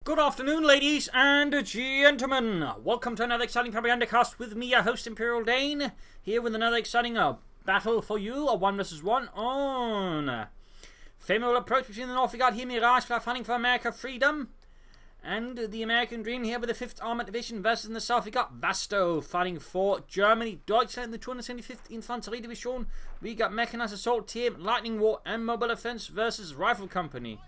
Good afternoon, ladies and gentlemen. Welcome to another exciting Propagandacast with me, your host, Imperial Dane, here with another exciting battle for you, a 1 vs 1 on favorable approach between the North. We got here Miragefla fighting for America freedom, and the American Dream here with the 5th Armored Division versus in the South. We got Vasto fighting for Germany, Deutschland, the 275th Infanterie Division. We got Mechanized Assault Team, Lightning War, and Mobile Offense versus Rifle Company,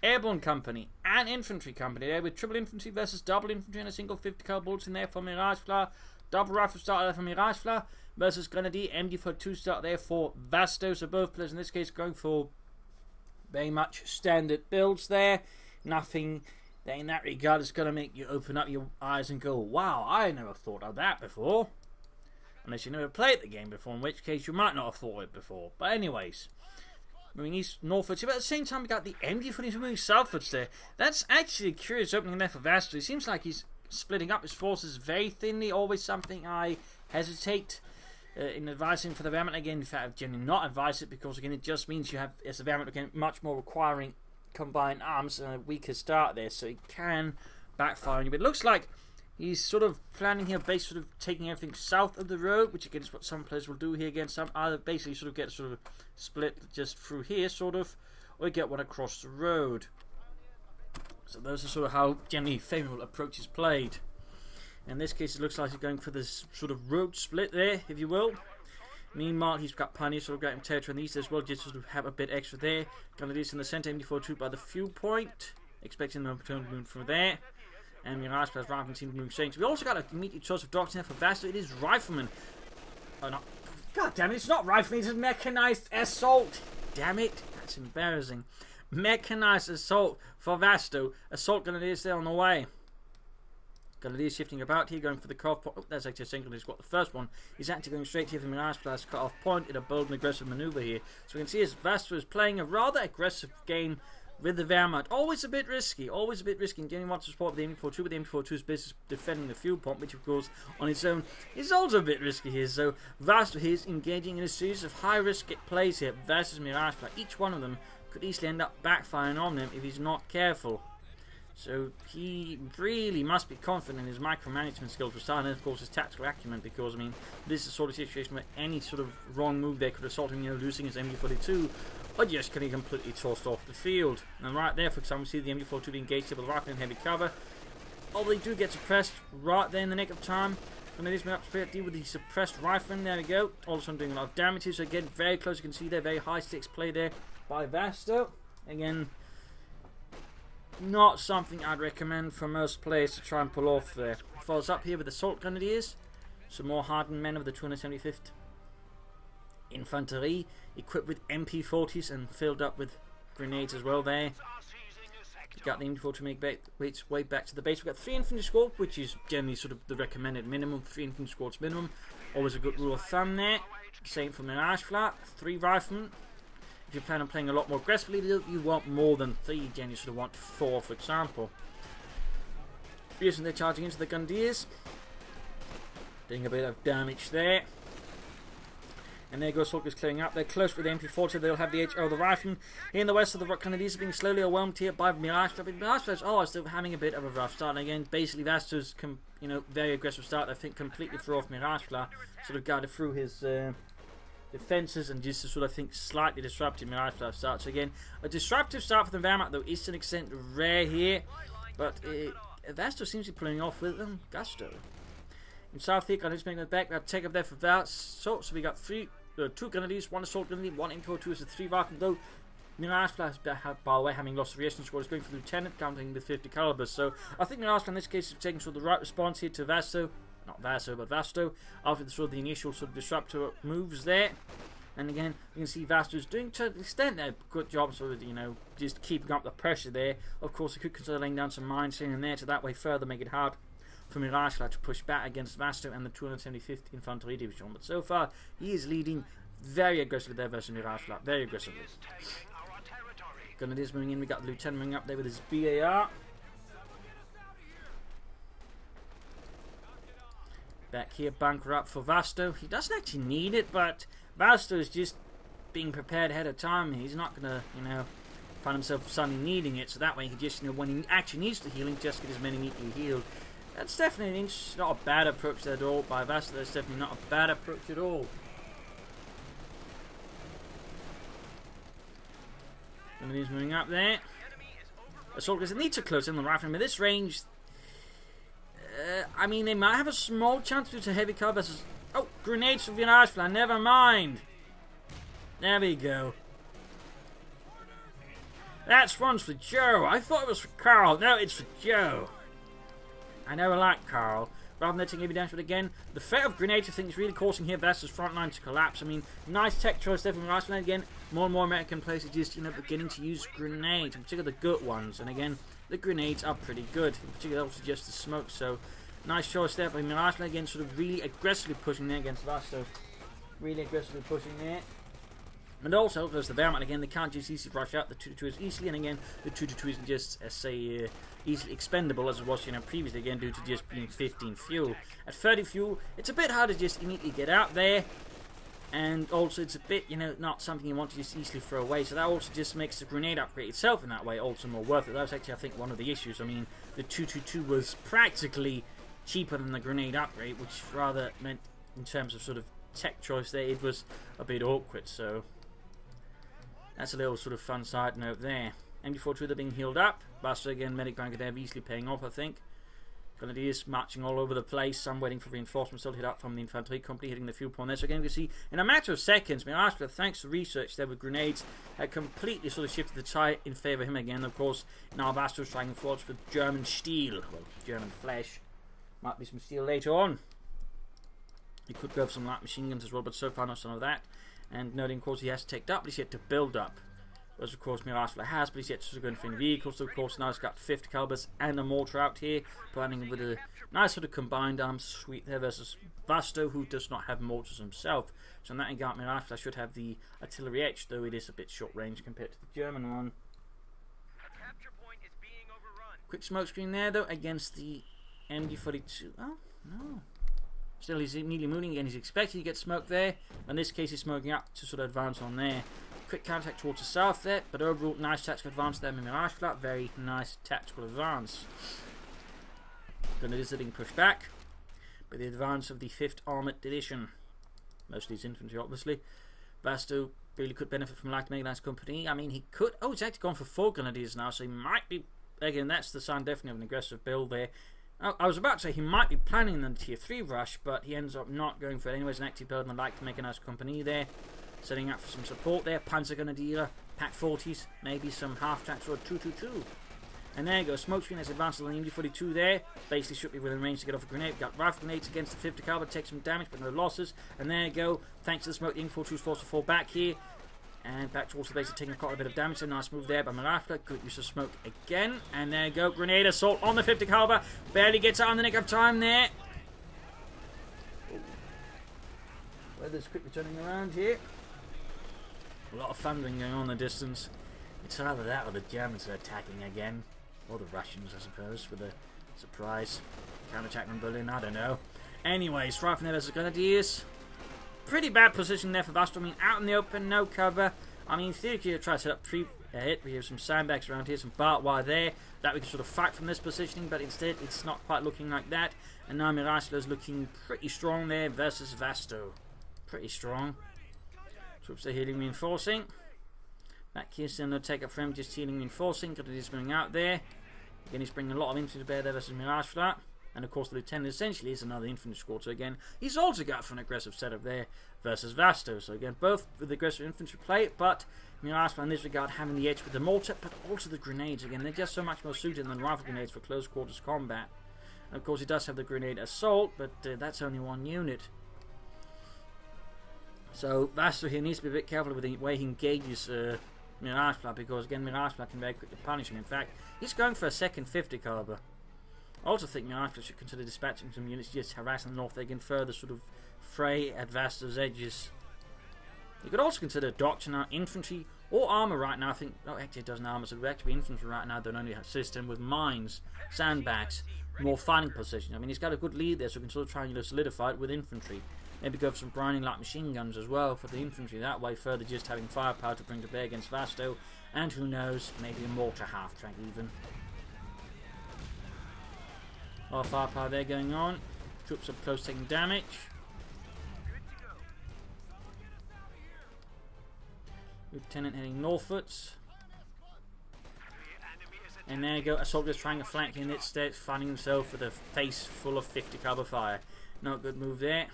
Airborne Company, and Infantry Company there, with triple infantry versus double infantry and a single 50 cal bullets in there for Miragefla. Double rifle start there for Miragefla versus Grenadier MD42 start there for Vasto. So both players in this case going for very much standard builds there. Nothing that in that regard is going to make you open up your eyes and go, wow, I never thought of that before. Unless you never played the game before, in which case you might not have thought of it before. But anyways, moving east, northwards, but at the same time we got the MD40 moving southwards there. That's actually a curious opening there for Vasto. It seems like he's splitting up his forces very thinly, always something I hesitate in advising for the Wehrmacht. Again, in fact, I generally not advise it, because again it just means you have, as a Wehrmacht, again, much more requiring combined arms and a weaker start there, so it can backfire on you. But it looks like he's sort of planning here, basically sort of taking everything south of the road, which again is what some players will do here. Again, some either basically sort of get sort of split just through here, sort of, or get one across the road. So those are sort of how generally favourable approach is played. In this case, it looks like he's going for this sort of road split there, if you will. Meanwhile, he's got plenty of sort of getting territory on these as well, just to sort of have a bit extra there. Grenadiers in the centre, MD42 by the fuel point, expecting them to move from there. And Miragefla's Rifleman team moving straight. We also got a immediate choice of doctrine for Vasto. It is Rifleman. Oh, no. God damn it, it's not Rifleman, it's Mechanized Assault. Damn it, that's embarrassing. Mechanized Assault for Vasto. Assault Grenadiers there on the way. Grenadiers shifting about here, going for the cut-off point. Oh, that's actually a single Grenadier squad. The first one is actually going straight here for Miragefla's cut-off point in a bold and aggressive maneuver here. So we can see as Vasto is playing a rather aggressive game with the Wehrmacht. Always a bit risky, always a bit risky. And Jenny wants to support with the MD42, but the MD42's business defending the fuel pump, which of course on its own is also a bit risky here. So Vasto is engaging in a series of high-risk plays here versus Miragefla. Each one of them could easily end up backfiring on him if he's not careful. So he really must be confident in his micromanagement skills for starting, and of course his tactical acumen, because I mean this is the sort of situation where any sort of wrong move there could result in, you know, losing his MD42 or just getting completely tossed off the field. And right there, for example, we see the MD42 being engaged here with rifle and heavy cover. Although they do get suppressed right there in the nick of time. And then he's been up to deal with the suppressed rifleman. There we go. All of a sudden doing a lot of damage. So again, very close. You can see there, very high stakes play there by Vasto. Again, not something I'd recommend for most players to try and pull off there. Follows up here with Assault Grenadiers. Some more hardened men of the 275th Infanterie, equipped with MP40s and filled up with grenades as well there. We've got the MD40 to make its way back to the base. We've got 3 infantry squad, which is generally sort of the recommended minimum. 3 infantry squads minimum. Always a good rule of thumb there. Same for Miragefla. 3 riflemen. If you plan on playing a lot more aggressively, you want more than 3. Generally, you sort of want 4, for example. Fiercely, they're charging into the Grenadiers. Doing a bit of damage there. And there goes Soldiers clearing up. They're close with the MP40. They'll have the HO, the rifleman. Here in the west of the Grenadiers are being slowly overwhelmed here by Miragefla. But Miragefla is still having a bit of a rough start. And again, basically Vasto's very aggressive start. I think completely threw off Miragefla. Sort of guided through his defenses and just to sort of think slightly disrupted Miragefla's start. So again, a disruptive start for the Wehrmacht, though, is to an extent rare here. But Vasto seems to be pulling off with gusto. In south here, Grenadiers making it back. We have take up there for Vasto. So we got 2 Grenadiers, 1 Assault Grenadier, 1 MD42 is the 3 rifle. Though Miragefla, by the way, having lost the reaction squad, is going for the Lieutenant, counting with 50 calibers. So I think Miragefla in this case is taking sort of the right response here to Vasto. Not Vasto, but Vasto, after the initial sort of disruptor moves there. And again, you can see Vasto's doing, to an extent, a good job sort of, just keeping up the pressure there. Of course, he could consider laying down some mines here and there to that way further make it hard for Miragefla to push back against Vasto and the 275th Infanterie Division. But so far, he is leading very aggressively there versus Miragefla, very aggressively. Grenadiers moving in, we got the Lieutenant moving up there with his BAR. Back here, bunker up for Vasto. He doesn't actually need it, but Vasto is just being prepared ahead of time. He's not going to, find himself suddenly needing it, so that way he can just, you know, when he actually needs the healing, just get his men immediately healed. That's definitely not a bad approach at all by Vasto. That's definitely not a bad approach at all. And he's moving up there. Assault guys need to close in the riflemen. At this range, I mean, they might have a small chance due to heavy cover versus... Oh, grenades from Miragefla, never mind. There we go. That's one's for Joe. I thought it was for Carl. No, it's for Joe. I never liked Carl. Rather than letting heavy damage, but again, the threat of grenades I think is really causing here Vasto's front line to collapse. I mean, nice tech choice there from Miragefla. Again, more and more American players are just, you know, beginning to use grenades, in particular the good ones. And again, the grenades are pretty good, in particular also just the smoke. So, nice choice there by Miragefla. Again, sort of really aggressively pushing there against Vasto. Really aggressively pushing there. And also, there's the Wehrmacht again, they can't just easily rush out the 2-2 as easily, and again, the 2-2 isn't just, say, easily expendable as it was, you know, previously, again, due to just being 15 fuel. At 30 fuel, it's a bit hard to just immediately get out there, and also it's a bit, you know, not something you want to just easily throw away, so that also just makes the grenade upgrade itself in that way also more worth it. That was actually, I think, one of the issues. I mean, the 2-2-2 was practically cheaper than the grenade upgrade, which rather meant, in terms of sort of tech choice there, it was a bit awkward, so... That's a little sort of fun side note there. MD42, they're being healed up. Vasto again, medic rank there, easily paying off, I think. Grenadiers marching all over the place. Some waiting for reinforcements. Still hit up from the infantry company, hitting the fuel point there. So again, we can see in a matter of seconds, Miragefla, thanks to research there with grenades, had completely sort of shifted the tide in favour of him again. Of course, now Vasto's striking forwards with German steel. Well, German flesh. Might be some steel later on. He could go for some light machine guns as well, but so far not some of that. And noting, of course, he has take up, but he's yet to build up. Whereas, of course, Miragefla has, but he's yet to go in for any vehicles. So, of course, now he's got 50 calibers and a mortar out here, providing with a nice sort of combined arms suite there versus Vasto, who does not have mortars himself. So, in that regard, Miragefla should have the artillery edge, though it is a bit short range compared to the German one. Quick smoke screen there, though, against the MD42. Oh, no. Still, he's immediately moving again. He's expecting to get smoked there. In this case, he's smoking up to sort of advance on there. Quick contact towards the south there, but overall, nice tactical advance there. Miragefla, very nice tactical advance. Grenadiers are being pushed back by the advance of the 5th Armoured Division. Mostly his infantry, obviously. Vasto really could benefit from like Megan's company. I mean, he could. Oh, he's actually gone for 4 Grenadiers now, so he might be. Again, that's the sign definitely of an aggressive build there. I was about to say he might be planning the tier 3 rush, but he ends up not going for it anyways. An active build and like to make a nice company there. Setting up for some support there. Panzer Grenadier, Pack 40s, maybe some half tracks or a 2-2-2. And there you go. Smoke screen has advanced on the MD42 there. Basically should be within range to get off a grenade. Got rifle grenades against the 50 caliber, take some damage but no losses. And there you go. Thanks to the smoke, the MD42 is forced to fall back here. And back towards the base, taking quite a bit of damage. A nice move there by Miragefla. Good use of smoke again. And there you go. Grenade assault on the 50 caliber. Barely gets out in the nick of time there. Weather's quickly turning around here. A lot of thundering going on in the distance. It's either that or the Germans are attacking again. Or the Russians, I suppose, with a surprise counter-attack from Berlin. I don't know. Anyways, rifle versus Grenadiers. Pretty bad position there for Vasto. I mean, out in the open, no cover. I mean, theoretically, you try to set up pre-hit. We have some sandbags around here, some barbed wire there. That we can sort of fight from this positioning, but instead, it's not quite looking like that. And now Miragefla is looking pretty strong there versus Vasto. Pretty strong. Troops are healing, reinforcing. Back here, still no take up for him, just healing, reinforcing. Grenadiers moving out there. Again, he's bringing a lot of infantry to bear there versus Miragefla. And of course, the lieutenant essentially is another infantry squad. So again, he's also got for an aggressive setup there versus Vasto. So again, both with aggressive infantry play, but Miragefla in this regard having the edge with the mortar, but also the grenades. Again, they're just so much more suited than rifle grenades for close quarters combat. And of course, he does have the grenade assault, but that's only one unit. So Vasto here needs to be a bit careful with the way he engages Miragefla, because again, Miragefla can very quickly punish him. In fact, he's going for a second 50 caliber. I also think Miragefla should consider dispatching some units just harassing the north. They can further sort of fray at Vasto's edges. You could also consider doctrine out infantry or armor right now. I think, oh, actually it doesn't armor, so it would actually be infantry right now. Don't only have system with mines, sandbags, more fighting position. I mean, he's got a good lead there, so he can sort of try and solidify it with infantry. Maybe go for some briny light machine guns as well for the infantry. That way, further just having firepower to bring to bear against Vasto. And who knows, maybe a mortar half-track even. A lot of firepower there going on. Troops up close taking damage. Lieutenant heading northwards. And there you go, a soldier's trying to flank in its stead, finding himself with a face full of 50 caliber fire. Not a good move there.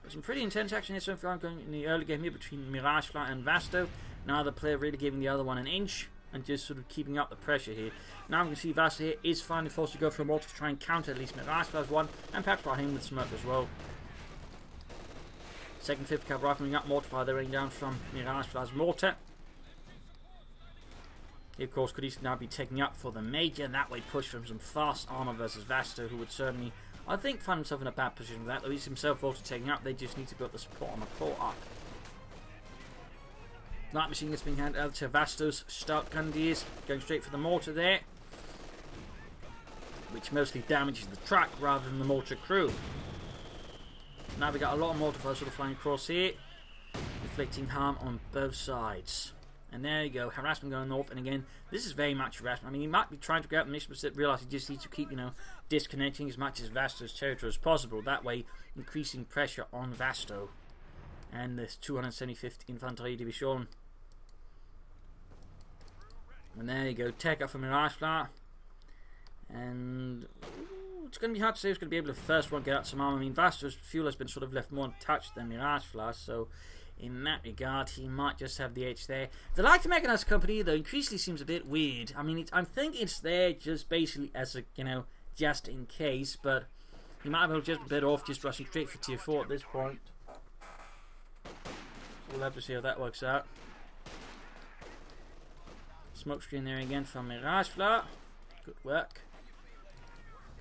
But some pretty intense action here so far going in the early game here between Miragefla and Vasto. Now the player really giving the other one an inch and just sort of keeping up the pressure here. Now we can see Vasto here is finally forced to go for a mortar to try and counter at least Miragefla's one, and perhaps try him with smoke as well. Second, 50 caliber rifle up, mortar fire they're raining down from Miragefla's mortar. He of course could easily now be taking up for the major, and that way push from some fast armor versus Vasto, who would certainly, I think, find himself in a bad position with that. Though he's himself also taking up, they just need to build the support on the core up. Light machine is being handed out to Vasto's stout grenadiers, going straight for the mortar there, which mostly damages the truck rather than the mortar crew. Now we got a lot of mortar fire sort of flying across here, inflicting harm on both sides. And there you go, harassment going north, and again, this is very much harassment. I mean, he might be trying to get out the mission, but realise he just needs to keep, disconnecting as much as Vasto's territory as possible. That way, increasing pressure on Vasto. And this 275th Infantry Division. And there you go, take up from Miragefla. And it's going to be hard to say who's going to be able to first one get out some armor. I mean, Vasto's fuel has been sort of left more untouched than Miragefla, so in that regard, he might just have the edge there. The light mechanized company, though, increasingly seems a bit weird. I mean, I'm thinking it's there just basically as a, just in case, but he might have just been better off just rushing straight for tier 4 at this point. So we'll have to see how that works out. Smoke screen there again from Miragefla. Good work.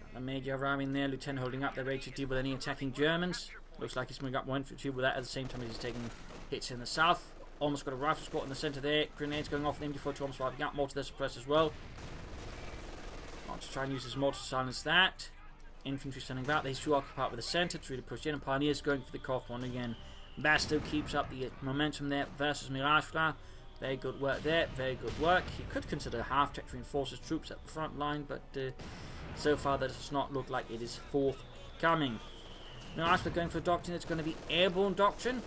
Got the major arriving there, Lieutenant holding up, they're ready to deal with any attacking Germans. Looks like he's moving up one infantry with that at the same time as he's taking hits in the south. Almost got a rifle squad in the centre there. Grenades going off, the MD4 almost arriving up. Mortar there suppressed as well. Want to try and use his mortar to silence that. Infantry standing back. These two occupy with the centre to really push in. And Pioneers going for the CoH2 one again. Vasto keeps up the momentum there versus Miragefla. Very good work there. Very good work. He could consider half-tech to reinforce his troops at the front line, but so far that does not look like it is forthcoming. Miragefla going for a doctrine that's going to be airborne doctrine.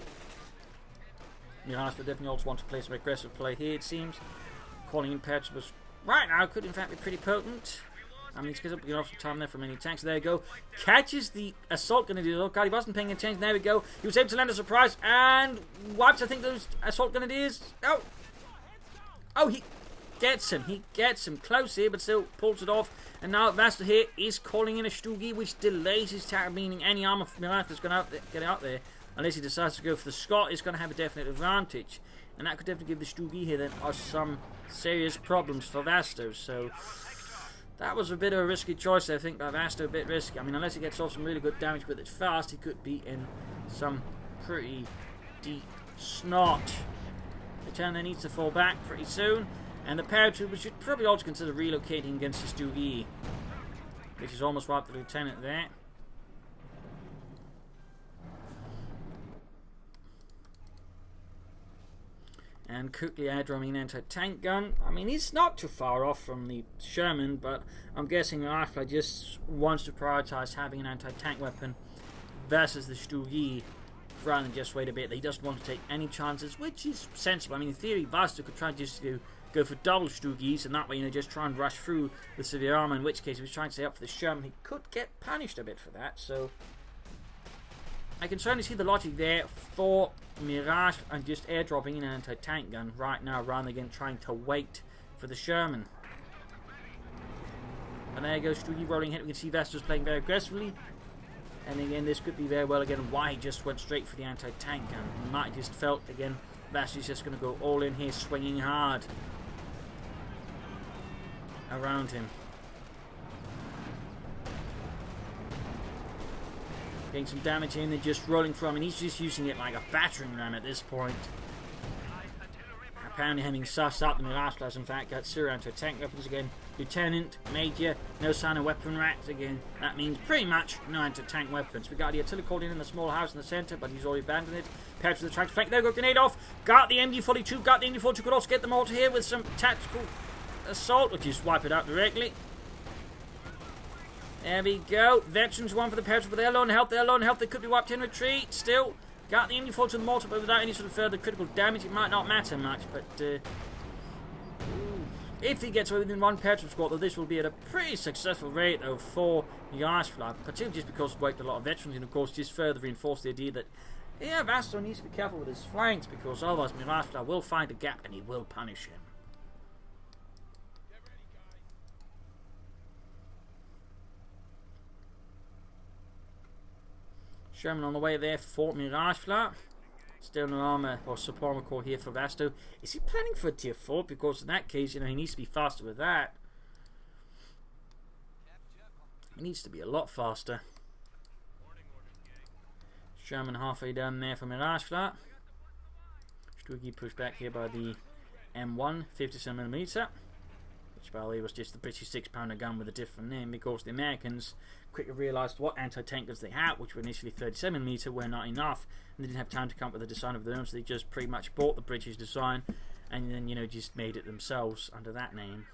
Miragefla definitely also want to play some aggressive play here, it seems. Calling in perishables right now could in fact be pretty potent. I mean, it's going to be off some time there from any tanks. There we go. Catches the assault grenadiers. Oh god, he wasn't paying attention. There we go. He was able to land a surprise and wipes, I think, those assault grenadiers. Oh! Oh, he gets him. He gets him close here, but still pulls it off. And now Vasto here is calling in a Stugi, which delays his attack, meaning any armor from Miragefla is going to get out there. Unless he decides to go for the Scot, is going to have a definite advantage. And that could definitely give the Stugi here then some serious problems for Vasto. So that was a bit of a risky choice, I think, by Vasto. A bit risky. I mean, unless he gets off some really good damage with it fast, he could be in some pretty deep snot. The town needs to fall back pretty soon. And the paratroopers should probably also consider relocating against the Stugi, which is almost wiped the lieutenant there. And quickly airdropping an anti-tank gun. I mean, he's not too far off from the Sherman, but I'm guessing Miragefla just wants to prioritize having an anti-tank weapon versus the Stugi rather than just wait a bit. He doesn't want to take any chances, which is sensible. I mean, in theory, Vasto could try just to go for double Stugis, and that way, just try and rush through the severe armor, in which case, if he's trying to stay up for the Sherman, he could get punished a bit for that. So I can certainly see the logic there for Mirage and just airdropping an anti-tank gun right now, rather than trying to wait for the Sherman. And there goes Stugi rolling hit. We can see Vasto's playing very aggressively. And again, this could be very well again why he just went straight for the anti-tank gun. He might have just felt again Vasto's just going to go all in here, swinging hard around him. Getting some damage in, they're just rolling from, and he's just using it like a battering ram at this point. Apparently having sussed up the Miragefla, in fact, got zero anti-tank weapons again. Lieutenant, Major, no sign of weapon racks again. That means pretty much no anti-tank weapons. We got the artillery called in the small house in the centre, but he's already abandoned it. Prepared for the tracks. Flank there, go grenade off. Got the MD-42, got the MD-42. Could also get the mortar here with some tactical assault, which is wipe it out directly. There we go. Veterans one for the Patriots, but they're low on health. They're low on health. They could be wiped in retreat. Still, got the MD-42 to the mortar, but without any sort of further critical damage, it might not matter much, but if he gets away within one Patriot squad, though, this will be at a pretty successful rate, though, for Miragefla, particularly just because it worked a lot of veterans, and of course just further reinforced the idea that, yeah, Vasto needs to be careful with his flanks, because otherwise Miragefla will find a gap and he will punish him. Sherman on the way there for Miragefla. Still no armor or support armor core here for Vasto. Is he planning for a tier 4? Because in that case, you know, he needs to be faster with that. He needs to be a lot faster. Sherman halfway down there for Miragefla. Stugi pushed back here by the M1 57mm, which by the way was just the British 6-pounder gun with a different name, because the Americans quickly realised what anti-tank guns they had, which were initially 37mm, were not enough, and they didn't have time to come up with a design of their own, so they just pretty much bought the British design and then, you know, just made it themselves under that name.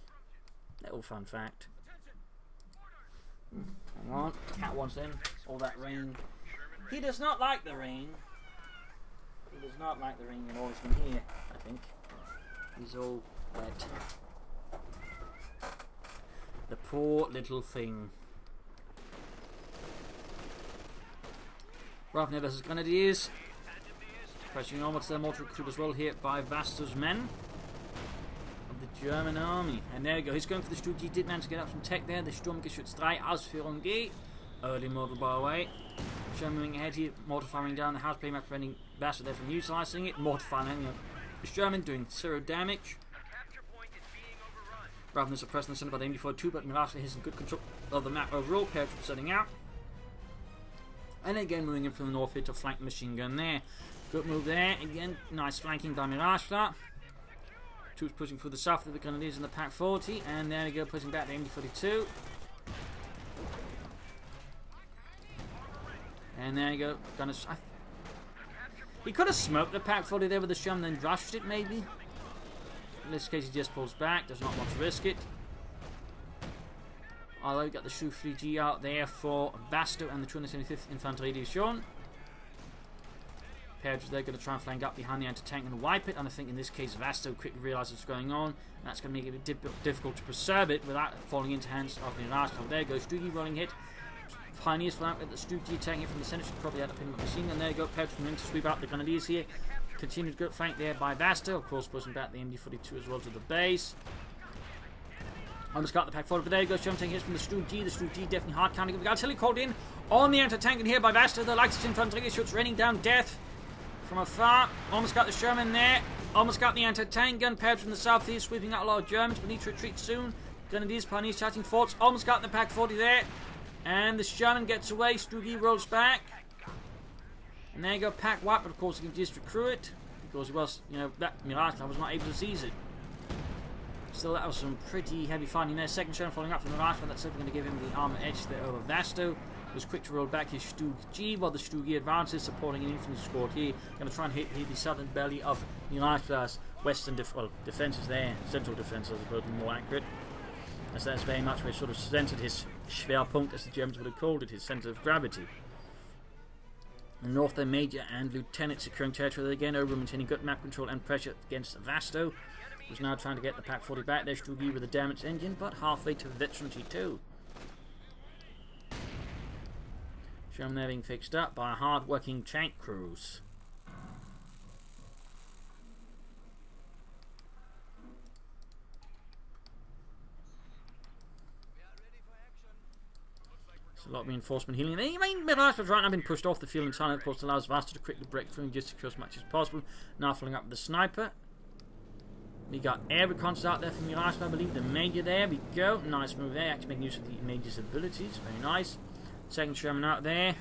Little fun fact. Hang on, cat wants in. All that rain. He does not like the rain. He does not like the rain in all he's been here, I think. He's all wet. The poor little thing. Ravner versus Grenadiers. Pressuring onwards their mortar recruit as well here by Vasto's men of the German army. And there we go, he's going for the Stugi. Did manage to get up some tech there. The Sturmgeschütz 3 Ausführung G. Early mortar bar away. Sherman moving ahead here, mortar firing down the house, pretty much preventing Vasto there from utilising it. Mortar firing, the Sherman doing 0 damage. Ravner suppressing the center by the MD-42, but Miragefla has some good control of the map overall. Patriot setting out. And again moving in from the north here to flank the machine gun there. Good move there. Again, nice flanking by Miragefla. Troops pushing through the south of the Grenadiers in the Pack 40. And there we go, pushing back the MD-42. And there you go. He could have smoked the Pack 40 there with the Sherman and then rushed it maybe. In this case he just pulls back. Does not want to risk it. Although we got the Shu 3G out there for Vasto and the 275th Infantry Division. Patriots, they're going to try and flank up behind the anti-tank and wipe it. And I think in this case Vasto quickly realises what's going on. That's going to make it a bit difficult to preserve it without falling into hands of Miragefla. There goes Stugi rolling hit. Pioneers flank with the Stugi taking it from the centre. Should probably have to pin up the machine gun. There you go. Patriots going to sweep out the Grenadiers here. Continued good flank there by Vasto. Of course, pushing back the MD-42 as well to the base. Almost got the Pack 40, but there you go. Sherman taking hits from the Stugi. The Stugi definitely hard counting. We got artillery called in on the anti-tank in here by Vasto. The likes of infantry shoots raining down death from afar. Almost got the Sherman there. Almost got the anti-tank gun. Pairs from the southeast, sweeping out a lot of Germans, but need to retreat soon. Grenadiers, Pioneers charging forts. Almost got the Pack 40 there. And the Sherman gets away. Stugi rolls back. And there you go, Pack wipe, but of course he can just recruit it. Because he was, you know, that Miragefla was not able to seize it. Still, that was some pretty heavy fighting there. Second Sherman following up from Miragefla. That's certainly going to give him the armor edge there over Vasto. Was quick to roll back his Stugi while the Stugi advances, supporting an infantry squad here. Going to try and hit the southern belly of Miragefla's western defences there. Central defence, I suppose, to be more accurate. As that's very much where he sort of centred his Schwerpunkt, as the Germans would have called it, his centre of gravity. The north, their Major and Lieutenant securing territory again, over maintaining good map control and pressure against Vasto, who's now trying to get the Pack 40 back. There's Stugi with a damaged engine, but halfway to Veteran G2. Sherman there being fixed up by hard-working tank crews. A lot of reinforcement healing. I mean, Miragefla's right now been pushed off the field and silent, of course, allows Vasto to quickly break through and just secure as much as possible. Now following up with the sniper. We got air reconnaissance out there from Miragefla, I believe. The Major there, we go. Nice move there, actually making use of the Major's abilities. Very nice. Second Sherman out there.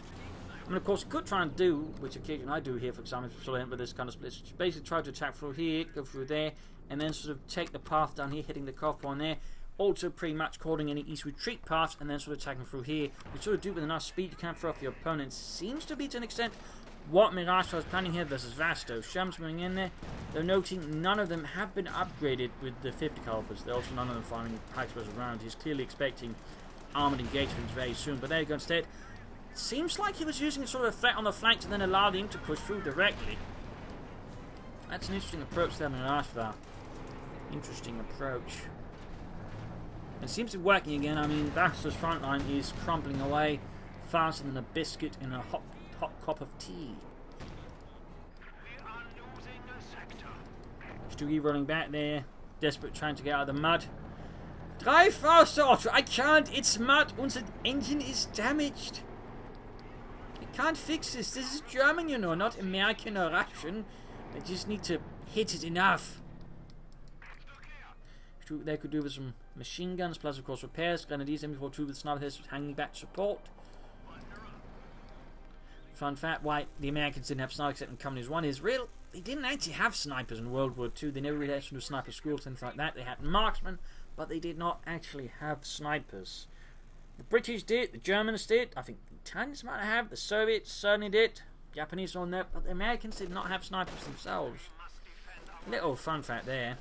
I mean, of course, you could try and do, which occasionally I do here, for example, with this kind of split. Basically try to attack through here, go through there, and then sort of take the path down here, hitting the copper on there. also pretty much calling any east retreat paths and then sort of attacking through here. You sort of do it with enough speed to kind of throw off your opponent. Seems to be to an extent what Miragefla was planning here versus Vasto. Sherman's moving in there. They're noting none of them have been upgraded with the 50 calibers. They're also none of them firing pipes around. He's clearly expecting armored engagements very soon. But there you go instead. Seems like he was using sort of a threat on the flanks and then allowing him to push through directly. That's an interesting approach there, Miragefla. Interesting approach. It seems to be working again. I mean, Vasto's front line is crumpling away faster than a biscuit in a hot cup of tea. Stugi rolling back there, desperate trying to get out of the mud. Drive faster, Otto! I can't! It's mud! Unser engine is damaged! I can't fix this. This is German, you know, not American or Russian. I just need to hit it enough. They could do with some machine guns, plus of course repairs. Grenadiers, M42 with sniper heads hanging back support. Fun fact, why the Americans didn't have snipers except in Companies 1 is real. They didn't actually have snipers in World War II. They never really actually had sniper schools, things like that. They had marksmen, but they did not actually have snipers. The British did, the Germans did, I think the Italians might have, the Soviets certainly did, Japanese on that, but the Americans did not have snipers themselves. Little fun fact there.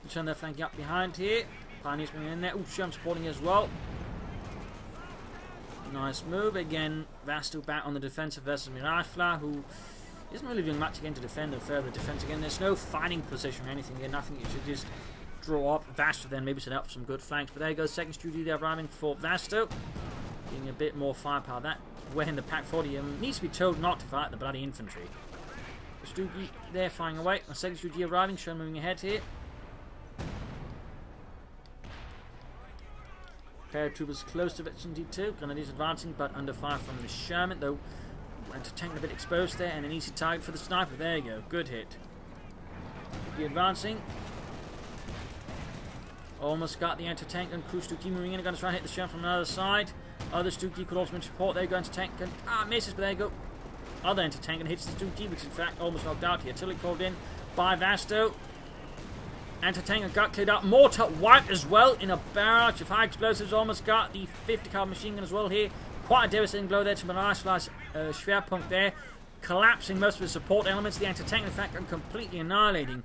Turn their flanking up behind here. Pioneers bringing in there. Ooh, Sherm supporting as well. Nice move. Again, Vasto back on the defensive versus Miragefla, who isn't really doing much again to defend and further defense again. There's no fighting position or anything here. Nothing. You should just draw up. Vasto then maybe set up some good flanks. But there goes second studio there arriving for Vasto. Getting a bit more firepower. That way in the Pack 40 needs to be told not to fight the bloody infantry. Stugi there firing away. The second studio arriving. Sherm moving ahead here. Paratroopers close to Veteran D2. Grenadiers advancing, but under fire from the Sherman, though. Anti-tank a bit exposed there, and an easy target for the sniper. There you go, good hit. Stuki advancing. Almost got the anti-tank, and Crew Stuki moving in. Going to try and hit the Sherman from another side. Other Stuki could also be support. There you go, anti-tank. Misses, but there you go. Other anti-tank and hits the Stuki, which in fact almost knocked out here. Artillery called in by Vasto. Anti-tank got cleared out. Mortar wiped as well in a barrage of high explosives. Almost got the 50 caliber machine gun as well here. Quite a devastating blow there to Miragefla's Schwerpunkt there. Collapsing most of the support elements. The anti-tank in fact are completely annihilating.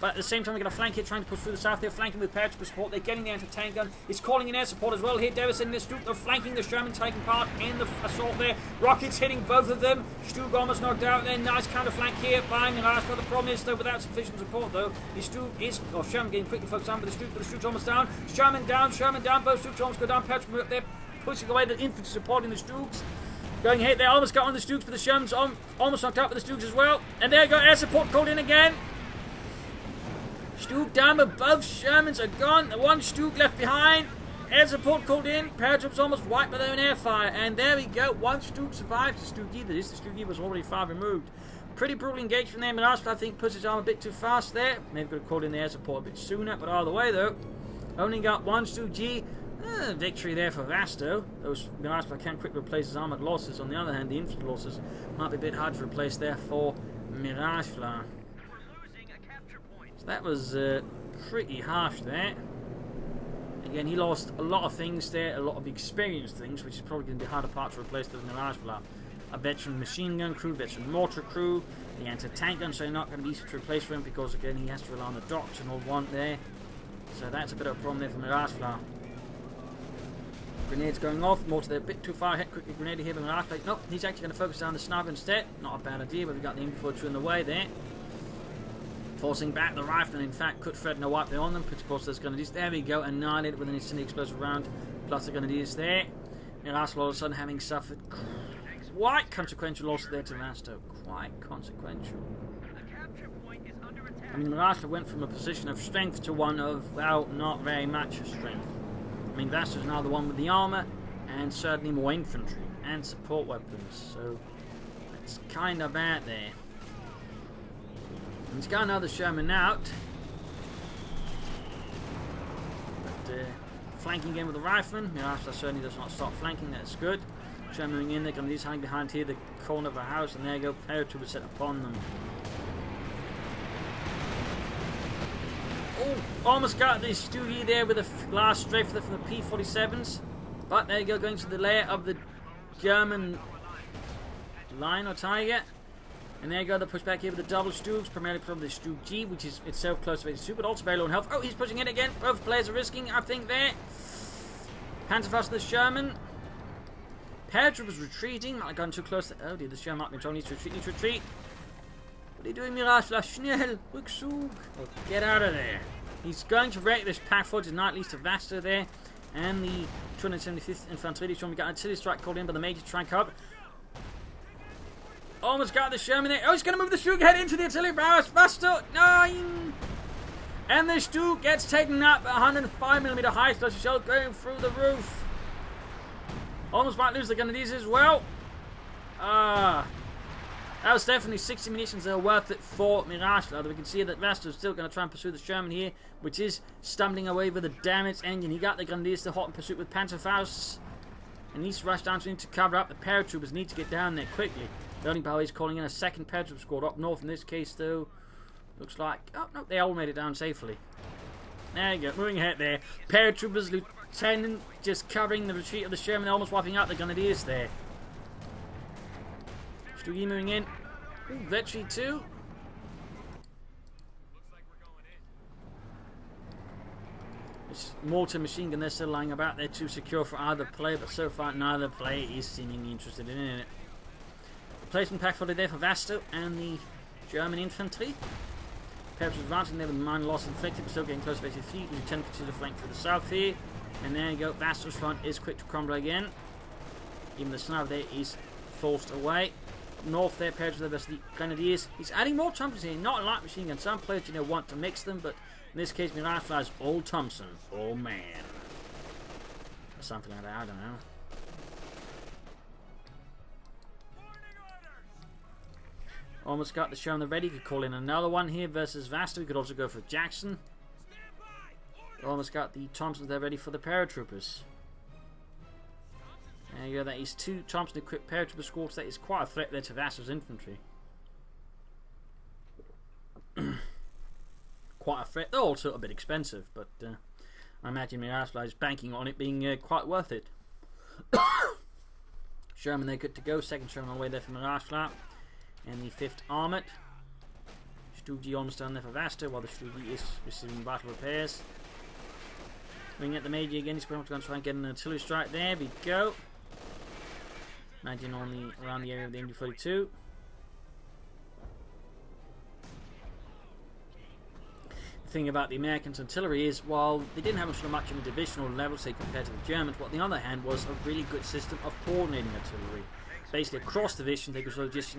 But at the same time, they're going to flank here, trying to push through the south. They're flanking with paratrooper support. They're getting the anti-tank gun. It's calling in air support as well here. Devastating the Stug. They're flanking the Sherman, taking part in the assault there. Rockets hitting both of them. Stug almost knocked out there. Nice counter flank here by Miragefla. The problem is, though, without sufficient support, though, the Stug is, or Sherman getting quickly focused on, but the Stug's almost down. Sherman down. Both Stugs almost go down. Paratrooper up there, pushing away the infantry supporting the Stugs. Going ahead, they almost got on the Stugs, but the Sherman's almost knocked out with the Stugs as well. And there you go, air support called in again. Stug down, but both Shermans are gone. The one Stug left behind. Air support called in. Paratroops almost wiped by their own air fire. And there we go. One Stug survives. The Stugi, that is, the Stugi was already far removed. Pretty brutal engagement there. Miragefla, I think, puts his arm a bit too fast there. Maybe could have called in the air support a bit sooner. But either way, though, only got one Stugi. Victory there for Vasto. Those Miragefla can quickly replace his armored losses. On the other hand, the infantry losses might be a bit hard to replace there for Miragefla. That was pretty harsh there. Again, he lost a lot of things there, a lot of experienced things, which is probably going to be harder part to replace than Miragefla. A veteran machine gun crew, veteran mortar crew, the anti-tank gun, so not going to be easy to replace for him because, again, he has to rely on the doctrinal one there. So that's a bit of a problem there for Miragefla. Grenades going off, mortar there a bit too far ahead, quickly grenade here by Miragefla. Nope, he's actually going to focus down the sniper instead. Not a bad idea, but we've got the M42 in the way there. Forcing back the rifle, and in fact could threaten a wipe there on them, but of course there's Grenadiers. There we go, annihilated with an instantly explosive round, plus the Grenadiers there. Miragefla all of a sudden having suffered quite consequential loss there to Vasto. Quite consequential. I mean, Miragefla went from a position of strength to one of, well, not very much strength. I mean, Vasto's now the one with the armour, and certainly more infantry, and support weapons, so it's kind of bad there. He's got another Sherman out. But flanking again with the rifleman. Miragefla certainly does not stop flanking, that's good. Sherman moving in, they're going to be hiding behind here, the corner of a house, and there you go, paratroopers set upon them. Oh, almost got this Stoogie there with a last strafe from the P-47s. But there you go, going to the lair of the German Lion or Tiger. And there you go, the push back here with the double Stoogs, primarily from the Stoog G, which is itself close to 82, but also very low in health. Oh, he's pushing it again. Both players are risking, I think, there. Panzerfaust the Sherman. Paratroopers retreating. Might have gone too close. Oh dear, the Sherman might be told needs to retreat, needs to retreat. What are you doing, Miragefla? Schnell! Rückzug! Oh, get out of there. He's going to wreck this pack forward, not least to Vasto there. And the 275th Infantry Division. We got an artillery strike called in by the Major to try and cover. Almost got the Sherman there. Oh, he's going to move the Stug head into the artillery barrage. Vasto! 9! And the Stug gets taken up. 105mm high explosive shell going through the roof. Almost might lose the Grenadiers as well. That was definitely 60 munitions that are worth it for Miragefla. Although we can see that Vasto is still going to try and pursue the Sherman here, which is stumbling away with a damaged engine. He got the Grenadiers to hot in pursuit with Panzerfausts. And needs to rush down to him to cover up. The paratroopers need to get down there quickly. The only power is calling in a second paratrooper squad up north. In this case, though, looks like... Oh, no, they all made it down safely. There you go, moving ahead there. Paratroopers, Lieutenant, just covering the retreat of the Sherman, almost wiping out the Grenadiers there. Stoogie moving in. Ooh, Vetri too. This mortar machine gun, they're still lying about there too secure for either player, but so far neither player is seemingly interested in it. Replacement pack for there for Vasto and the German infantry. Perhaps advancing there with minor loss inflicted, but still getting close to basic fleet. Lieutenant to the flank for the south here. And there you go, Vasto's front is quick to crumble again. Even the sniper there is forced away. North there, paired with the rest of the Grenadiers. He's adding more Thompsons here, not a light machine gun. Some players, want to mix them, but in this case, Miragefla is all Thompson, all man. Or something like that, I don't know. Almost got the Sherman ready. Could call in another one here versus Vasto. We could also go for Jackson. Almost got the Thompsons there ready for the paratroopers. There you go. That is 2 Thompson equipped paratrooper squads. That is quite a threat there to Vasto's infantry. Quite a threat. They're also a bit expensive, but I imagine Miragefla is banking on it being quite worth it. Sherman, they're good to go. Second Sherman on the way there for Miragefla. And the 5th Armoured. Stoogie almost down there for Vasto, while the Stoogie is receiving vital repairs. Bring at the Major again. He's pretty much going to try and get an artillery strike there. We go. Imagine on around the area of the MD-42. The thing about the Americans' artillery is, while they didn't have much on a divisional level, say, compared to the Germans, what on the other hand was a really good system of coordinating artillery. Basically, across divisions, they could sort of just,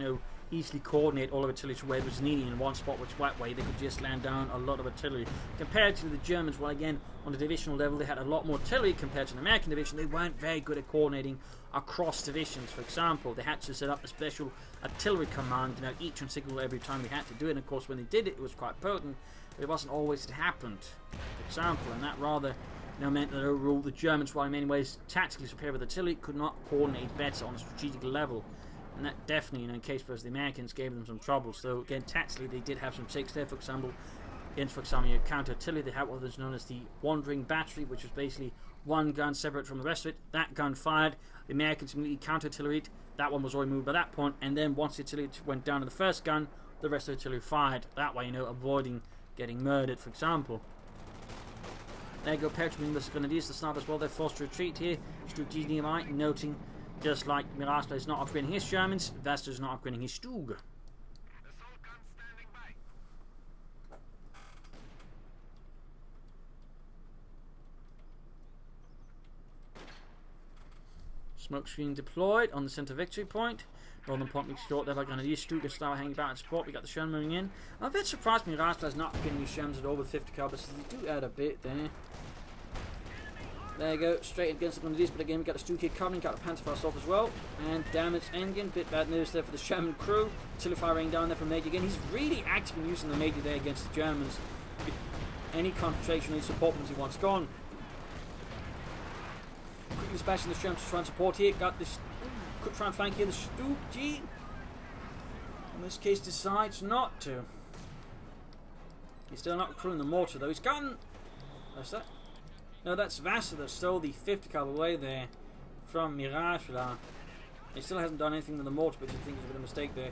easily coordinate all of artillery to where it was needed in one spot, which that way they could just land down a lot of artillery. Compared to the Germans, well, again, on the divisional level, they had a lot more artillery compared to the American division. They weren't very good at coordinating across divisions. For example, they had to set up a special artillery command, each and signal every time they had to do it. And of course, when they did it, it was quite potent, but it wasn't always it happened. For example, and that rather meant that overall the Germans, while in many ways tactically superior with artillery, could not coordinate better on a strategic level. And that definitely, in case versus the Americans, gave them some trouble. So again, tactically, they did have some tricks there. For example, your counter-artillery, they had what was known as the Wandering Battery, which was basically one gun separate from the rest of it. That gun fired. The Americans immediately counter-artilleried. That one was already moved by that point. And then once the artillery went down to the first gun, the rest of the artillery fired. That way, avoiding getting murdered, for example. There you go, paratrooping the Grenadiers, the snipers, well, they're forced to retreat here. GDMI noting, just like Miragefla is not upgrading his Germans, Vasto is not upgrading his Stug. Smoke screen deployed on the centre victory point. Northern point makes short there by Grenadiers. Stug start hanging about in support. We got the Sherman moving in. I'm a bit surprised Miragefla is not getting these Shermans at all with 50 calibers. They do add a bit there. There you go, straight against the Grenadiers, but again we got the Stug here coming, got the Panzerfaust off as well. And damaged engine, bit bad news there for the Sherman crew. Artillery fire raining down there from Major again. He's really active in using the Major there against the Germans. Any concentration or support once he wants gone. Quickly dispatching the Shermans to try and support here. Got this, could try and flank here, the Stug G. In this case decides not to. He's still not recruiting the mortar though. He's gotten... What's that? No, that's Vasto that stole the 50 cal away there from Miragefla. He still hasn't done anything with the mortar, but I think there's a bit of a mistake there.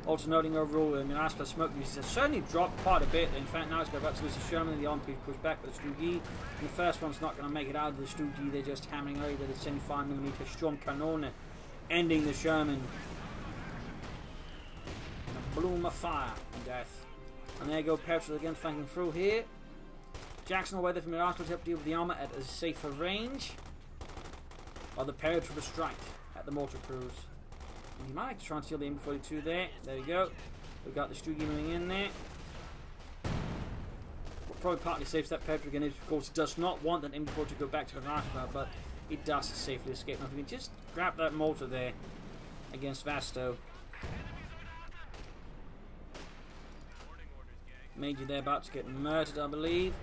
Also noting overall, Miragefla's smoke use has certainly dropped quite a bit. In fact, now it's about to lose the Sherman and the arm piece pushed back by the Stugi. And the first one's not going to make it out of the Stugi. They're just hammering away with the 75mm Sturmkanone, ending the Sherman. A bloom of fire and death. And there you go, Petrol again flanking through here. Jackson will wait there for Miragefla to help deal with the armor at a safer range. While the Paratrooper strike at the mortar crews. And he might like to try and steal the M42 there. There we go. We've got the Stugi moving in there. What probably partly saves that Paratrooper again is, of course, does not want that M42 to go back to the Miragefla, but it does safely escape. Now, if we can just grab that mortar there against Vasto. Major there about to get murdered, I believe.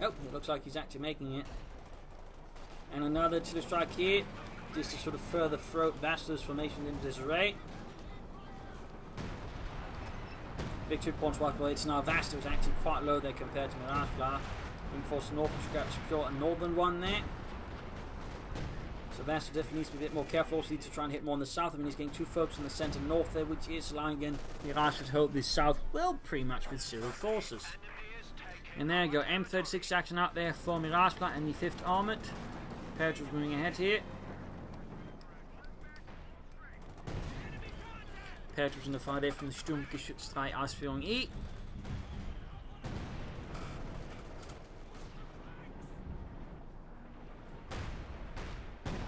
Oh, it looks like he's actually making it. And another to the strike here, just to sort of further throw Vasto's formation into disarray. Victory points wiped away. It's now Vasto is actually quite low there compared to Miragefla. Reinforced north to secure a northern one there. So Vasto definitely needs to be a bit more careful. Also needs to try and hit more on the south. I mean, he's getting too focused on the centre north there, which is allowing again Miragefla to hold the south well pretty much with zero forces. And there you go, M36 action out there for Miragefla and the 5th Armoured. Paratroopers moving ahead here. Paratroopers in the fire there from the Sturmgeschütz 3 Ausführung E.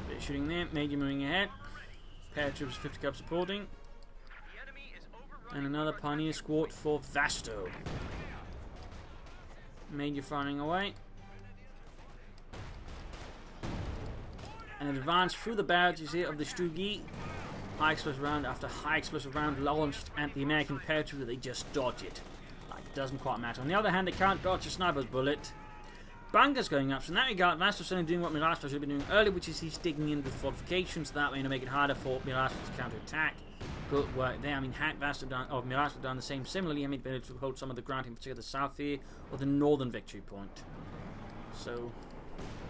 Bit of shooting there, Major moving ahead. Paratroopers 50 cal supporting. And another Pioneer squad for Vasto. Major firing away. And advance through the barrages here of the Stugi. High explosive round after high explosive round launched at the American paratrooper. They just dodge it. Like, it doesn't quite matter. On the other hand, they can't dodge a sniper's bullet. Bunker's going up. So in that regard, Vasto's certainly doing what Miragefla should have been doing earlier, which is he's digging in with fortifications. That way to make it harder for Miragefla to counter-attack. Good work there. I mean, had Vasto done, or Miragefla done the same similarly, I mean, been able to hold some of the ground, in particular the south here, or the northern victory point. So,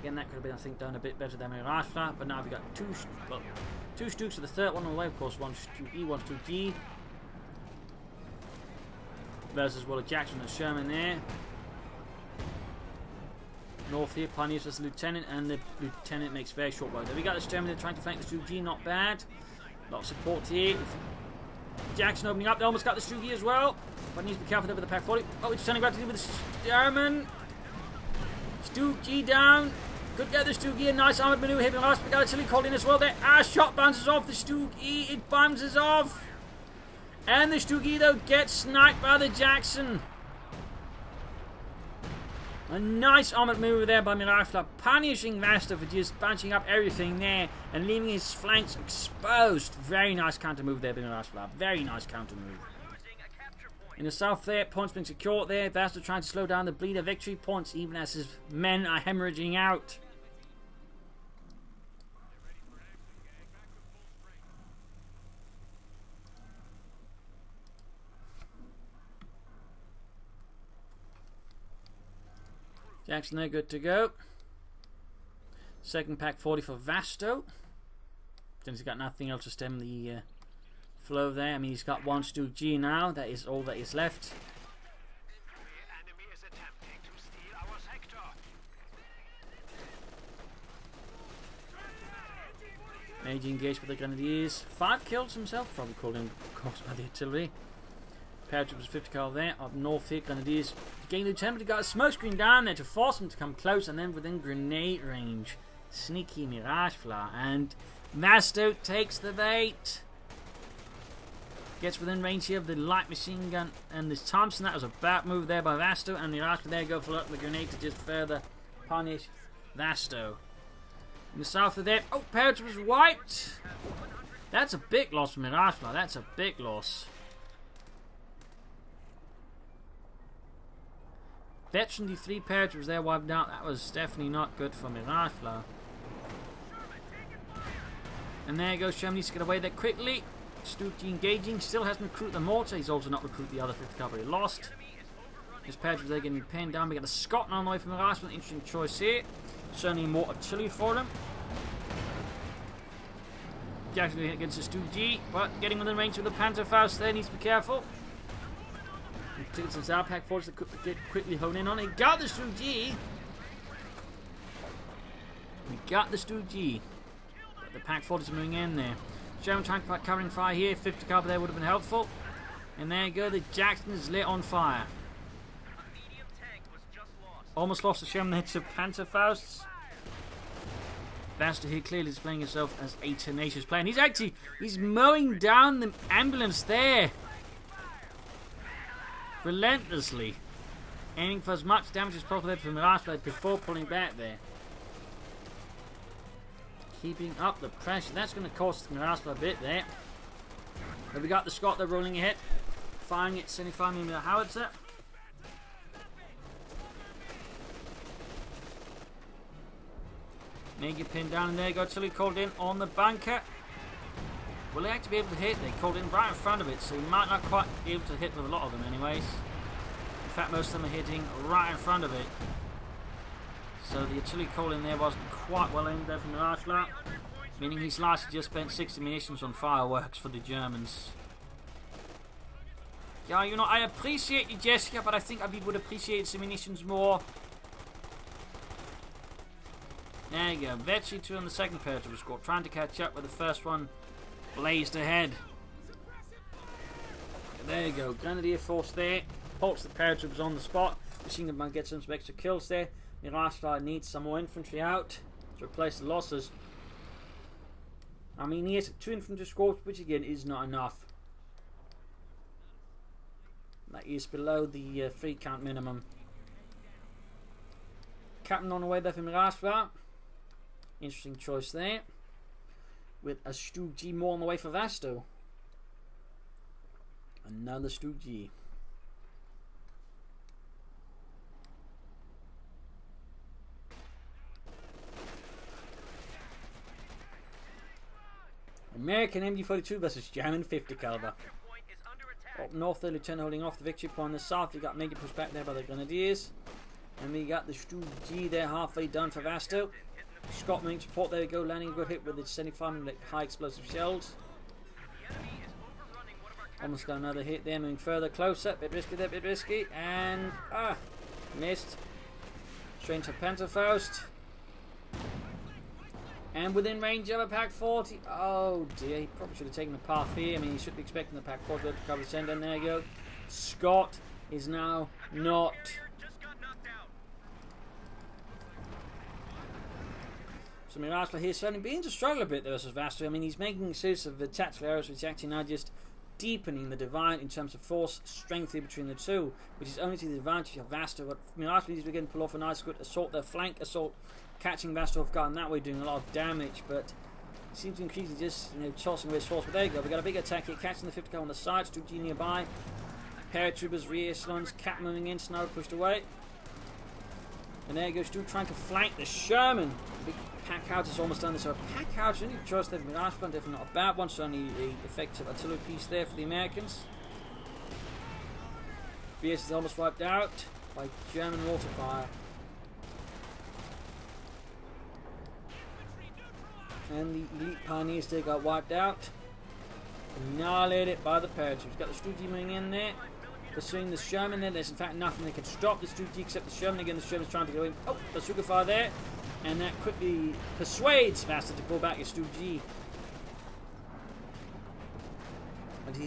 again, that could have been, I think, done a bit better than Miragefla, but now we've got two Stuks for the third one on the way, of course, one Stuk E, one Stuk G. Versus Waller Jackson and Sherman there. North here, Pioneers as the Lieutenant, and the Lieutenant makes very short work. There we got the Sherman, they're trying to flank the Stuk G, not bad. A lot of support here. Jackson opening up, they almost got the Stuk G as well. But needs to be careful there with the Pack 40. Oh, it's turning back to deal with the Sherman. Stuk G down. Could get the Stuk E, a nice armoured maneuver here. Last we got a chili called in as well there. Shot bounces off the Stuk E. It bounces off. And the Stuk E though gets sniped by the Jackson. A nice armoured maneuver there by Miragefla, punishing Vasto for just bunching up everything there and leaving his flanks exposed. Very nice counter move there by Miragefla. Very nice counter move. In the south there, points being secured there. Vasto trying to slow down the bleed of victory points even as his men are hemorrhaging out. Jackson there, good to go. Second Pack 40 for Vasto. Then he's got nothing else to stem the flow there. I mean, he's got one Stuk G now. That is all that is left. Major engaged with the Grenadiers. 5 kills himself, probably called in, of course, by the artillery. Paratroopers 50 cal there. Up north here, Grenadiers getting the Lieutenant. Got a smoke screen down there to force them to come close, and then within grenade range. Sneaky Miragefla, and Vasto takes the bait. Gets within range here of the light machine gun and this Thompson. That was a bad move there by Vasto, and Miragefla there go for the grenade to just further punish Vasto. In the south of there, oh, Paratroopers wiped. That's a big loss for Miragefla. That's a big loss. Veteran, the 3 paratroopers there wiped out. That was definitely not good for Miragefla. And there goes Sherman, needs to get away there quickly. Stucci engaging, still hasn't recruited the mortar. He's also not recruited the other 5th cavalry. Lost. His patrons there getting pinned down. We got a Scot on the way from the last one. Interesting choice here. Certainly more artillery for them. Actually against the Stucci, but getting within range with the Panzerfaust there, needs to be careful. Taking some Zarpak forces to get quickly hone in on it. Got the Stucci. We got the Stucci. The pack forces are moving in there. German tank covering fire here. 50 caliber there would have been helpful. And there you go. The Jackson is lit on fire. Almost lost the Sherman there to Panzerfausts. Vasto here clearly displaying himself as a tenacious player. And he's mowing down the ambulance there. Relentlessly. Aiming for as much damage as possible from the last blade before pulling back there. Keeping up the pressure. That's going to cost Miragefla a bit there. But we got the Scot there rolling ahead. Firing it, 75mm with a howitzer. May get pinned down, and there you go. Tilly called in on the bunker. Will they actually be able to hit? They called in right in front of it, so he might not quite be able to hit with a lot of them anyways. In fact, most of them are hitting right in front of it. So the artillery call in there wasn't quite well aimed there from Miragefla, meaning he's largely just spent 60 munitions on fireworks for the Germans. Yeah, you know, I appreciate you, Jessica, but I think I would appreciate some munitions more. There you go. Vetchi 2 on the second paratrooper squad, trying to catch up with the first one. Blazed ahead. There you go. Grenadier force there. Halts the paratroopers on the spot. Machine gun man gets some extra kills there. Miragefla needs some more infantry out to replace the losses. I mean, he has 2 infantry squads, which again is not enough. That is below the 3 count minimum. Captain on the way there for Miragefla. Interesting choice there. With a Stucci more on the way for Vasto. Another Stucci. American MG42 versus German 50 caliber. Up north, the lieutenant holding off the victory point. On the south, we got major pushed back there by the Grenadiers. And we got the Stucci there halfway done for Vasto. Scott moving support, there we go, landing a good hit with the 75mm high explosive shells. Almost got another hit there, moving further closer, bit risky there, bit risky, and missed. Straight to Panzerfaust. And within range of a Pack 40. Oh dear, he probably should have taken the path here. I mean, he should be expecting the Pack 40 to cover the center, and there you go. Scott is now not. So Miragefla here certainly beginning to struggle a bit there versus Vasto. I mean, he's making use of the tactical errors, which is actually now just deepening the divide in terms of force strength here between the two, which is only to the advantage of Vasto. But Miragefla needs to again pull off a nice good assault, their flank assault, catching Vasto off guard, and that way doing a lot of damage. But it seems to increasingly just, you know, tossing away his force. But there you go, we got a big attack here, catching the 50 cal on the side, Stucci nearby. Paratroopers, rear echelons, Cap moving in, Snow pushed away. And there you go, Stu trying to flank the Sherman. Big pack out is almost done. So a pack out is only a choice there from Miragefla, definitely not a bad one. So only an effective artillery piece there for the Americans. BS is almost wiped out by German water fire. And the elite pioneers there got wiped out. Annihilated by the paratroopers. Got the Stucci moving in there. Pursuing the Sherman there. There's in fact nothing that can stop the Stucci except the Sherman. Again, the Sherman's trying to go in. Oh, bazooka fire there. And that quickly persuades Vasto to pull back his Stucci.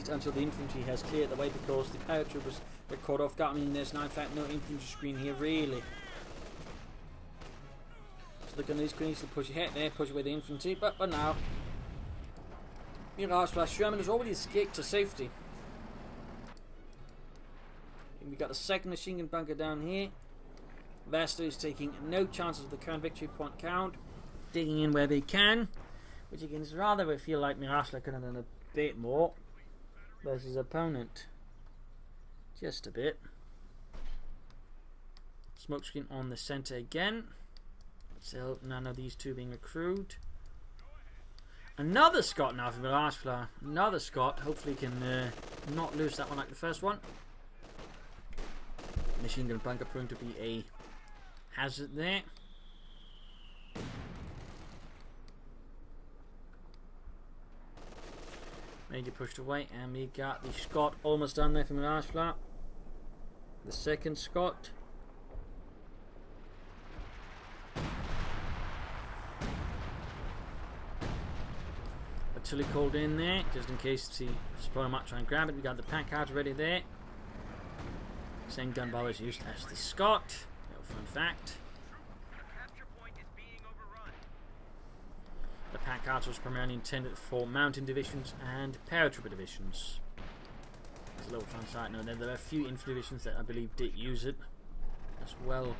Until the infantry has cleared the way, because the paratroopers were caught off guard. I mean, there's now in fact no infantry screen here really. So the Grenadiers can easily push ahead there, push away the infantry. But now, Miragefla Sherman has already escaped to safety. We got a second machine gun bunker down here. Vasto is taking no chances of the current victory point count, digging in where they can, which again is rather, I feel like Miragefla could have done a bit more versus his opponent. Just a bit. Smokescreen on the center again. So none of these two being accrued. Another Scott now from Miragefla. Another Scott. Hopefully he can not lose that one like the first one. Machine gun bunker proving to be a hazard there. Major pushed away, and we got the Scott almost done there from Miragefla. The second Scott. Artillery called in there, just in case the spoiler might try and grab it. We got the pack cards ready there. Same gun barrel is used as the Scott. Little fun fact. The pack cards was primarily intended for mountain divisions and paratrooper divisions. It's a little fun side note. There are a few infantry divisions that I believe did use it as well.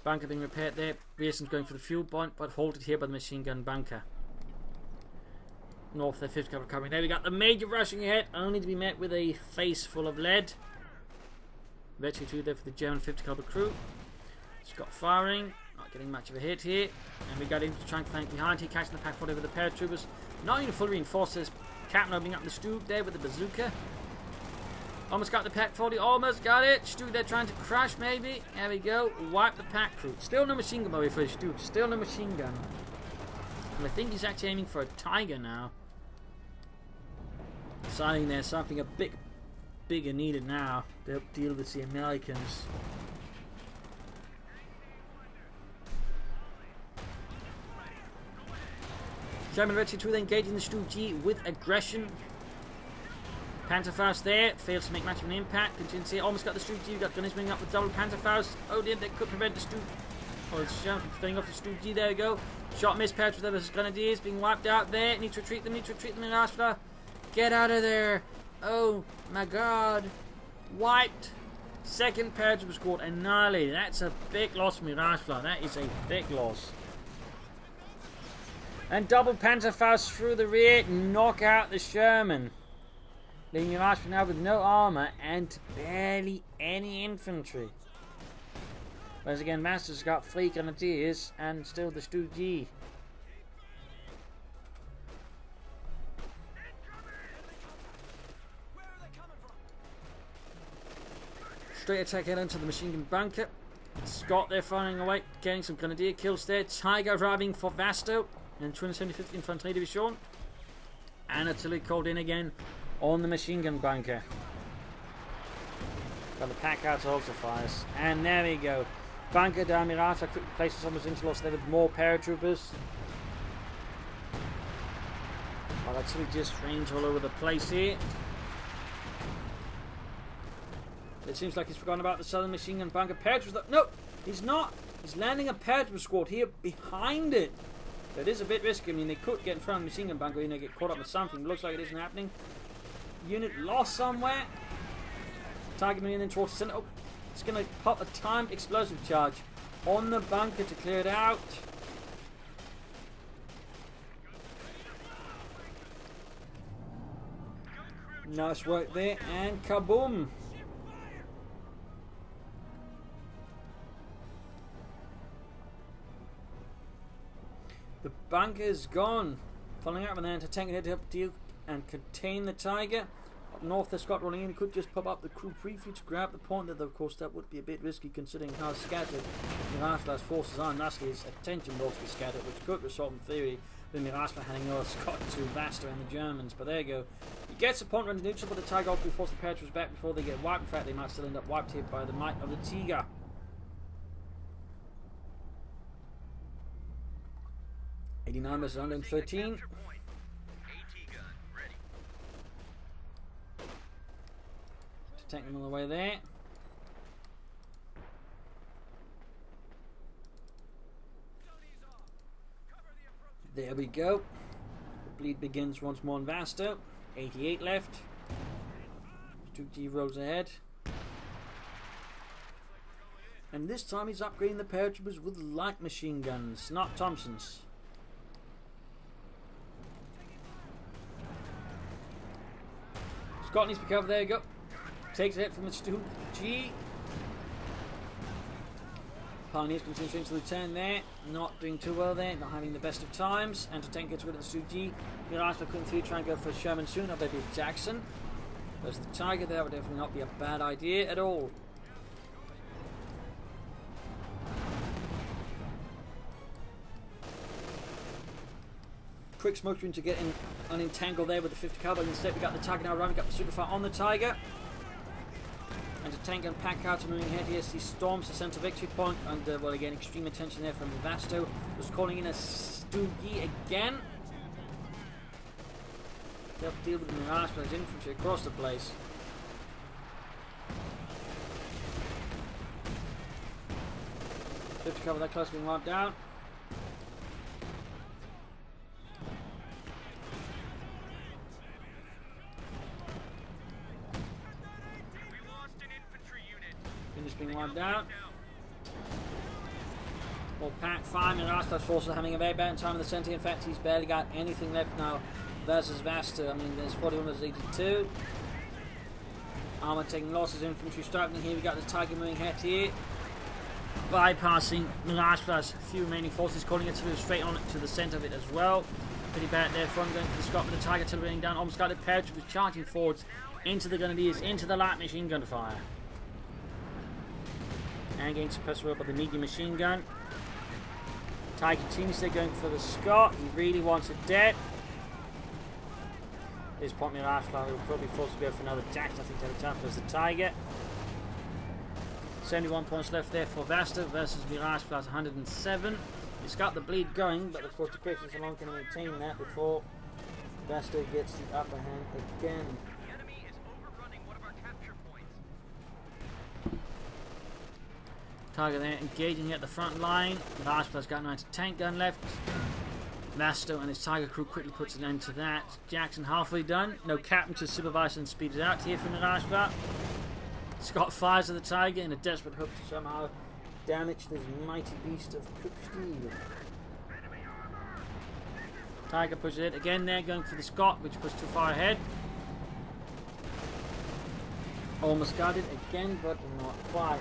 Bunker being repaired there. Rearson's going for the fuel point, but halted here by the machine gun bunker. North, their 5th caliber coming. There we got the Major rushing ahead, only to be met with a face full of lead. Eventually 2 there for the German 50 caliber crew. Scott firing, not getting much of a hit here. And we got him to try and flank behind here, catching the pack 40 over the paratroopers. Not even fully reinforced. There's Captain opening up the Stug there with the bazooka. Almost got the pack 40, almost got it. Stug there trying to crash maybe. There we go. Wipe the pack crew. Still no machine gun by the way for Stug. Still no machine gun. And I think he's actually aiming for a Tiger now. Deciding there's something a bit bigger needed now to help deal with the Americans. German Red 2 engaging the Stug G with aggression. Panzerfaust there, fails to make much of an impact. Contingency almost got the Stug G. We've got gunners bringing up with double Panzerfaust. Oh dear, that could prevent the Stug. Oh, it's German from throwing off the Stug G. There we go. Shot missed. Paratroopers versus Grenadiers being wiped out there. Need to retreat them. Need to retreat them in Miragefla. Get out of there. Oh my god. Wiped. Second paratrooper squad annihilated. That's a big loss for Miragefla. That is a big loss. And double Panzerfaust through the rear. Knock out the Sherman. Leaving Miragefla now with no armor and barely any infantry. Whereas again, Vasto's got 3 Grenadiers and still the Stug G. Straight attack head into the machine gun bunker. Scott there firing away, getting some Grenadier kills there. Tiger arriving for Vasto and 275th Infantry Division. And artillery called in again on the machine gun bunker. Got the pack out also fires. And there we go. Bunker down Miragefla quickly places almost into loss there with more paratroopers. Well, artillery just range all over the place here. It seems like he's forgotten about the southern machine gun bunker. Paratroopers. No, he's not. He's landing a paratrooper squad here behind it. That is a bit risky. I mean, they could get in front of the machine gun bunker and get caught up with something. Looks like it isn't happening. Unit lost somewhere. Target moving in towards the center. Oh, it's going to pop a timed explosive charge on the bunker to clear it out. Nice work there, and kaboom! The bunker is gone. Following up with an anti-tank head to help deal and contain the Tiger. Up north, the Scott rolling in. He could just pop up the crew briefly to grab the point. That, of course, that would be a bit risky considering how scattered Miragefla's forces are. And lastly, his attention will also be scattered, which could result in theory with Miragefla handing over Scott to Vasto and the Germans. But there you go. He gets a point running neutral, but the Tiger will force the paratroopers back before they get wiped. In fact, they might still end up wiped here by the might of the Tiger. '89 versus 113. Take them on the way there. There we go. The bleed begins once more in Vasto. 88 left. Stug G rolls ahead. And this time he's upgrading the paratroopers with light machine guns, not Thompsons. Scott needs to be covered. There you go. Takes a hit from the Stug G. Pioneers continuing to the turn there, not doing too well there, not having the best of times. Anti-tank gets rid of the 2G. Miragefla couldn't through, try and go for Sherman soon, or maybe Jackson. There's the Tiger there, would definitely not be a bad idea at all. Quick smoke screen to get in, unentangled there with the 50 caliber. Instead, we got the Tiger now running up the Superfire on the Tiger. And to tank and pack out moving ahead here. He storms the center victory point under, well, again, extreme attention there from Vasto. Was calling in a Stoogie again. They'll deal with the Miragefla's infantry across the place. Good to cover that close, being marked down. Being wiped down. Well, pack 5. Miragefla's also having a very bad time in the centre. In fact, he's barely got anything left now versus Vasto. I mean, there's 41 versus 82. Armour taking losses, infantry struggling here. We got the Tiger moving ahead here. Bypassing Miragefla's few remaining forces, calling it through straight on to the centre of it as well. Pretty bad there from going for the Scot with the Tiger artillery down. Almost got it. Paratroop was charging forwards into the Grenadiers, into the light machine gun fire. And getting suppressed by the medium machine gun. Tiger continues going for the Scot. He really wants it dead. At this point, Miragefla will probably forced to go for another Jack. I think they have a time for the Tiger. 71 points left there for Vasto versus Miragefla's 107. He's got the bleed going, but of course the question is how long can he maintain that before Vasto gets the upper hand again. Tiger there engaging at the front line. Miragefla's got an anti-tank gun left. Vasto and his Tiger crew quickly puts an end to that. Jackson halfway done. No captain to supervise and speed it out here for Miragefla. Scott fires at the Tiger in a desperate hope to somehow damage this mighty beast of cook steel. Tiger pushes it again there, going for the Scot, which was too far ahead. Almost got it again, but not quite.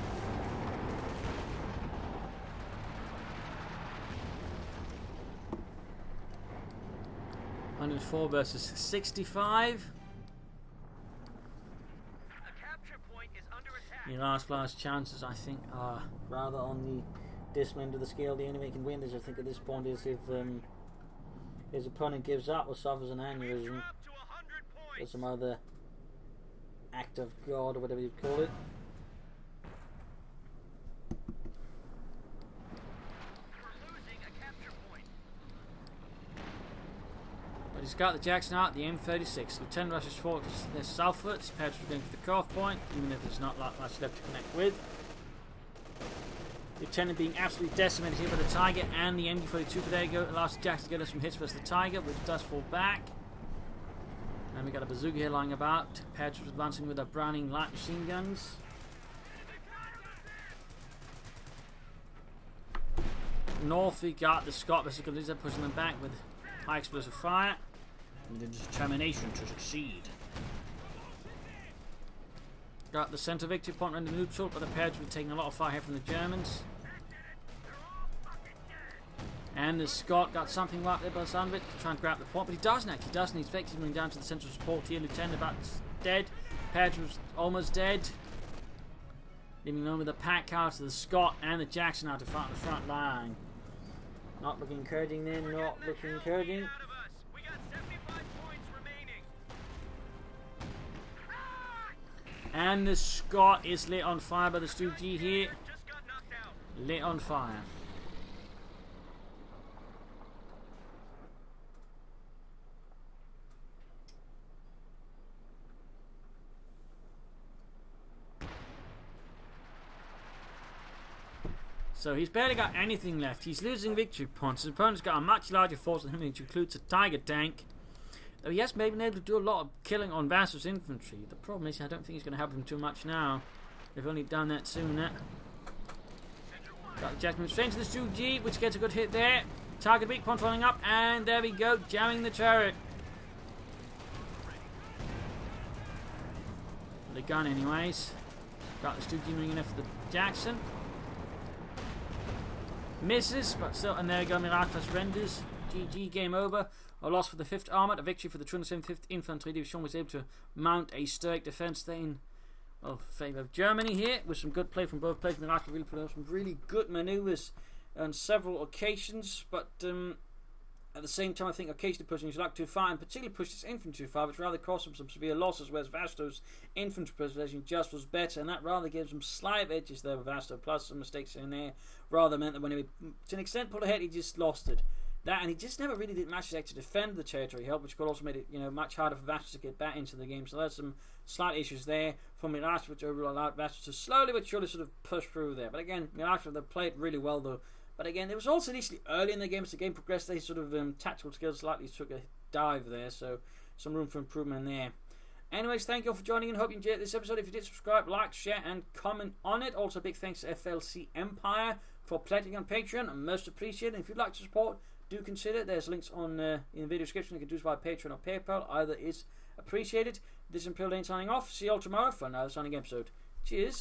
$104 versus 65. Miragefla's chances, I think, are rather on the dismal end of the scale. The only way he can win this, I think, at this point is if his opponent gives up or suffers an aneurysm or some other act of God or whatever you call it. But he's got the Jackson out, the M36. Lieutenant rushes forward to their southwards. Paratroop going for the cutoff point, even if there's not much left to connect with. Lieutenant being absolutely decimated here by the Tiger and the MG42. There you go. Allows Jackson to get us some hits versus the Tiger, which does fall back. And we got a bazooka here lying about. Paratroop advancing with our Browning light machine guns. North, we got the Scot versus Galiza pushing them back with high explosive fire and the determination to succeed. Got the center victory point under neutral, but the Paratroop are taking a lot of fire here from the Germans. And the Scot got something right there by the sound of it to try and grab the point, but he doesn't actually. He doesn't. He's effectively moving down to the central support here. Lieutenant about dead. Paratroop's almost dead. Leaving only the pack car to the Scot and the Jackson out to fight the front line. Not looking encouraging then, not looking encouraging. And the Scot is lit on fire by the Stu G here. Lit on fire. So he's barely got anything left. He's losing victory points. His opponent's got a much larger force than him, which includes a Tiger tank. Though he has maybe been able to do a lot of killing on Vasto's infantry. The problem is I don't think he's going to help him too much now. They've only done that sooner. Got the Jackman straight into the 2G, which gets a good hit there. Target weak point following up, and there we go, jamming the turret. The gun anyways. Got the 2G moving in for the Jackson. misses, but still, and there we go, Miragefla surrenders. GG, game over. A loss for the 5th Armoured, a victory for the 275th Infantry Division, was able to mount a stoic defence there in favour of Germany here, with some good play from both players. Miragefla really put out some really good manoeuvres on several occasions, but at the same time, I think occasionally pushing his luck too far, and particularly pushed his infantry too far, which rather caused him some severe losses, whereas Vasto's infantry position just was better, and that rather gives him slight edges there with Vasto, plus some mistakes in there, rather meant that when he, to an extent, pulled ahead, he just lost it. That, and he just never really did much to defend the territory help, which could also make it, much harder for Vasto to get back into the game. So there's some slight issues there for Miragefla, which overall allowed Vasto to slowly but surely sort of push through there. But again, Miragefla, they played really well though. But again, there was also initially early in the game, as the game progressed, they sort of tactical skills slightly took a dive there, so some room for improvement there. Anyways, thank you all for joining in. Hope you enjoyed this episode. If you did, subscribe, like, share, and comment on it. Also, big thanks to FLC Empire for pledging on Patreon. I'm most appreciated. And if you'd like to support, do consider. There's links on in the video description. You can do this via Patreon or PayPal. Either is appreciated. This is Imperial Dane signing off. See you all tomorrow for another signing episode. Cheers.